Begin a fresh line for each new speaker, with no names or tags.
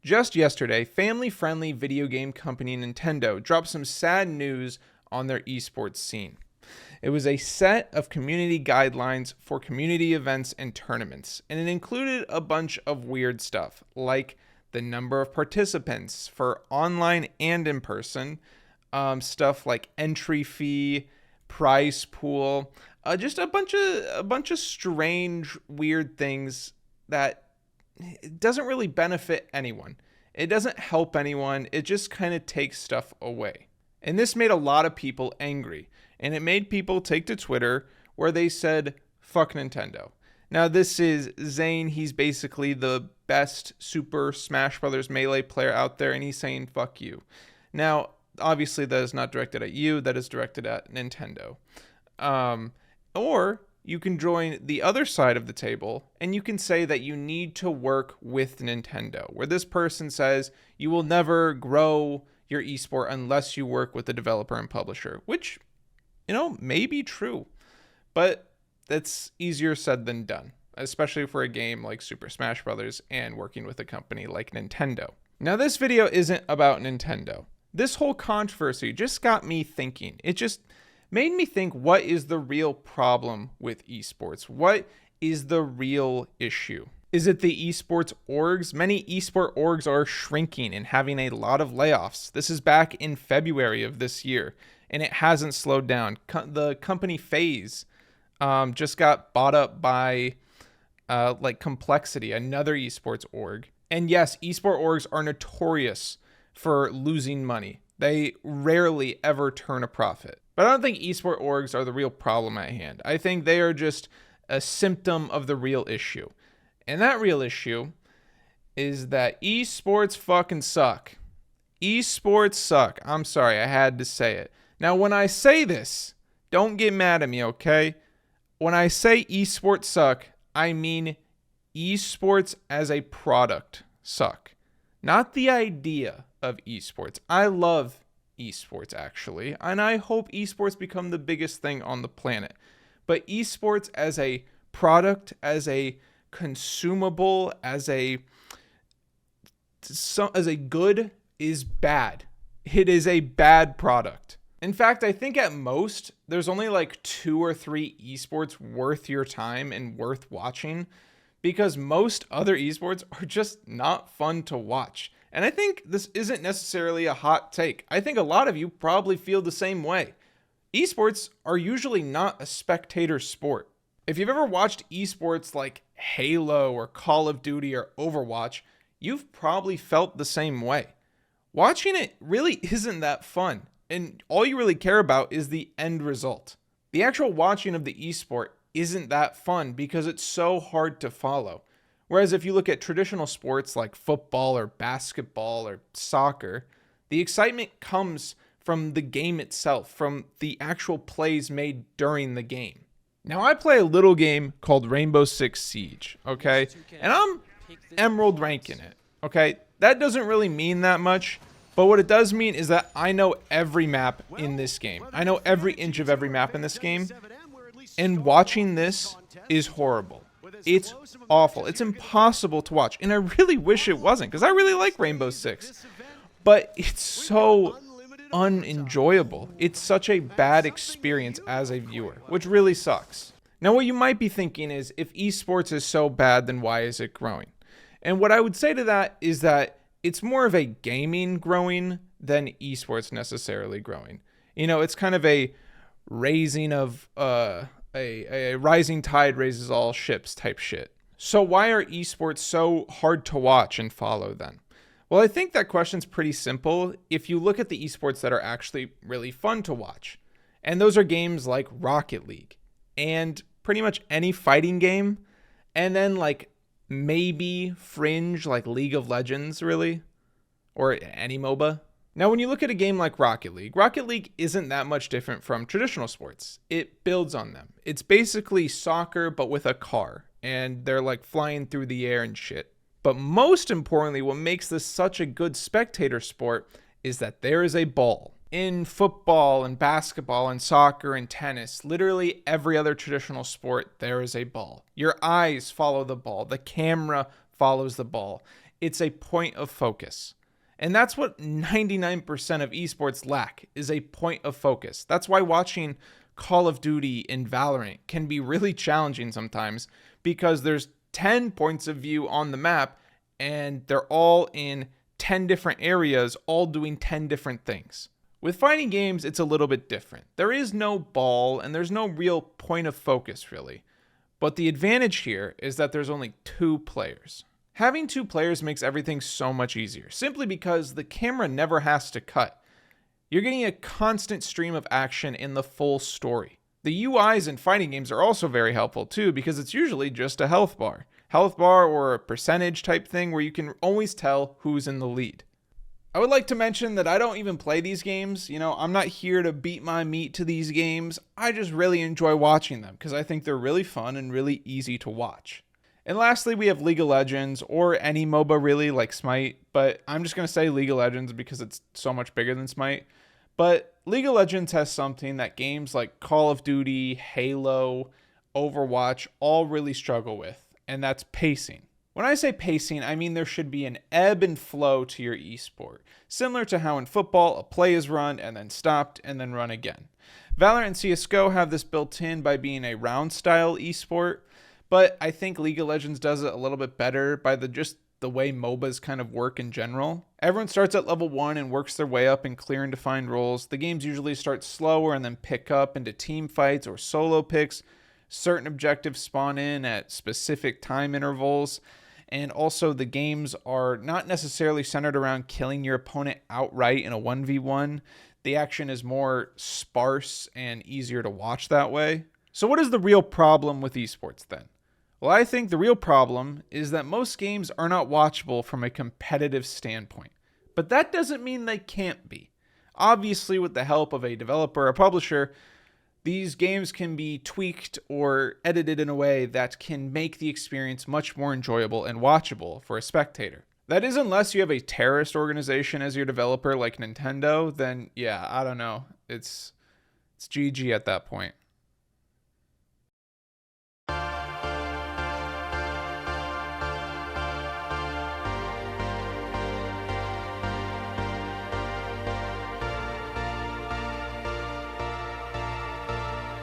Just yesterday, family-friendly video game company Nintendo dropped some sad news on their esports scene. It was a set of community guidelines for community events and tournaments, and it included a bunch of weird stuff, like the number of participants for online and in person, stuff like entry fee, prize pool, just a bunch of strange, weird things that it doesn't really benefit anyone. It doesn't help anyone. It just kind of takes stuff away. And this made a lot of people angry. And it made people take to Twitter where they said, fuck Nintendo. Now, this is Zane. He's basically the best Super Smash Bros. Melee player out there, and he's saying, fuck you. Now, obviously, that is not directed at you. That is directed at Nintendo. Or you can join the other side of the table, and you can say that you need to work with Nintendo, where this person says you will never grow your esport unless you work with the developer and publisher, which, may be true, but that's easier said than done, especially for a game like Super Smash Bros. And working with a company like Nintendo. Now, this video isn't about Nintendo. This whole controversy just got me thinking. It just made me think, what is the real problem with esports? What is the real issue? Is it the esports orgs? Many esport orgs are shrinking and having a lot of layoffs. This is back in February of this year, and it hasn't slowed down. The company FaZe just got bought up by Complexity, another esports org. And yes, esport orgs are notorious for losing money. They rarely ever turn a profit. But I don't think esport orgs are the real problem at hand. I think they are just a symptom of the real issue. And that real issue is that esports fucking suck. Esports suck. I'm sorry, I had to say it. Now, when I say this, don't get mad at me, okay? When I say esports suck, I mean esports as a product suck. Not the idea of esports. I love esports, actually, and I hope esports become the biggest thing on the planet. But esports as a product, as a consumable, as a good is bad. It is a bad product. In fact, I think at most there's only like 2 or 3 esports worth your time and worth watching, because most other esports are just not fun to watch. And I think this isn't necessarily a hot take. I think a lot of you probably feel the same way. Esports are usually not a spectator sport. If you've ever watched esports like Halo or Call of Duty or Overwatch, you've probably felt the same way. Watching it really isn't that fun, and all you really care about is the end result. The actual watching of the esport isn't that fun because it's so hard to follow. Whereas if you look at traditional sports like football or basketball or soccer, the excitement comes from the game itself, from the actual plays made during the game. Now, I play a little game called Rainbow Six Siege, okay? And I'm Emerald ranking it, okay? That doesn't really mean that much, but what it does mean is that I know every map in this game. I know every inch of every map in this game, and watching this is horrible. It's awful. It's impossible to watch. And I really wish it wasn't, because I really like Rainbow Six. But it's so unenjoyable. It's such a bad experience as a viewer, which really sucks. Now, what you might be thinking is, if esports is so bad, then why is it growing? And what I would say to that is that it's more of a gaming growing than esports necessarily growing. It's kind of a raising of a rising tide raises all ships type shit. So why are esports so hard to watch and follow then? Well, I think that question's pretty simple if you look at the esports that are actually really fun to watch. And those are games like Rocket League and pretty much any fighting game. And then maybe fringe like League of Legends, really, or any MOBA. Now, when you look at a game like Rocket League isn't that much different from traditional sports. It builds on them. It's basically soccer, but with a car, and they're flying through the air and shit. But most importantly, what makes this such a good spectator sport is that there is a ball. In football and basketball and soccer and tennis, literally every other traditional sport, there is a ball. Your eyes follow the ball. The camera follows the ball. It's a point of focus. And that's what 99% of esports lack, is a point of focus. That's why watching Call of Duty and Valorant can be really challenging sometimes, because there's 10 points of view on the map and they're all in 10 different areas, all doing 10 different things. With fighting games, it's a little bit different. There is no ball and there's no real point of focus really. But the advantage here is that there's only 2 players. Having 2 players makes everything so much easier, simply because the camera never has to cut. You're getting a constant stream of action in the full story. The UIs in fighting games are also very helpful too, because it's usually just a health bar or a percentage type thing where you can always tell who's in the lead. I would like to mention that I don't even play these games. I'm not here to beat my meat to these games. I just really enjoy watching them because I think they're really fun and really easy to watch. And lastly, we have League of Legends, or any MOBA really, like Smite, but I'm just going to say League of Legends because it's so much bigger than Smite. But League of Legends has something that games like Call of Duty, Halo, Overwatch all really struggle with, and that's pacing. When I say pacing, I mean there should be an ebb and flow to your esport, similar to how in football a play is run and then stopped and then run again. Valorant and CSGO have this built in by being a round style esport, but I think League of Legends does it a little bit better by the way MOBAs kind of work in general. Everyone starts at level 1 and works their way up in clear and defined roles. The games usually start slower and then pick up into team fights or solo picks. Certain objectives spawn in at specific time intervals. And also the games are not necessarily centered around killing your opponent outright in a 1v1. The action is more sparse and easier to watch that way. So what is the real problem with esports then? Well, I think the real problem is that most games are not watchable from a competitive standpoint. But that doesn't mean they can't be. Obviously, with the help of a developer or publisher, these games can be tweaked or edited in a way that can make the experience much more enjoyable and watchable for a spectator. That is, unless you have a terrorist organization as your developer like Nintendo, then yeah, I don't know. It's GG at that point.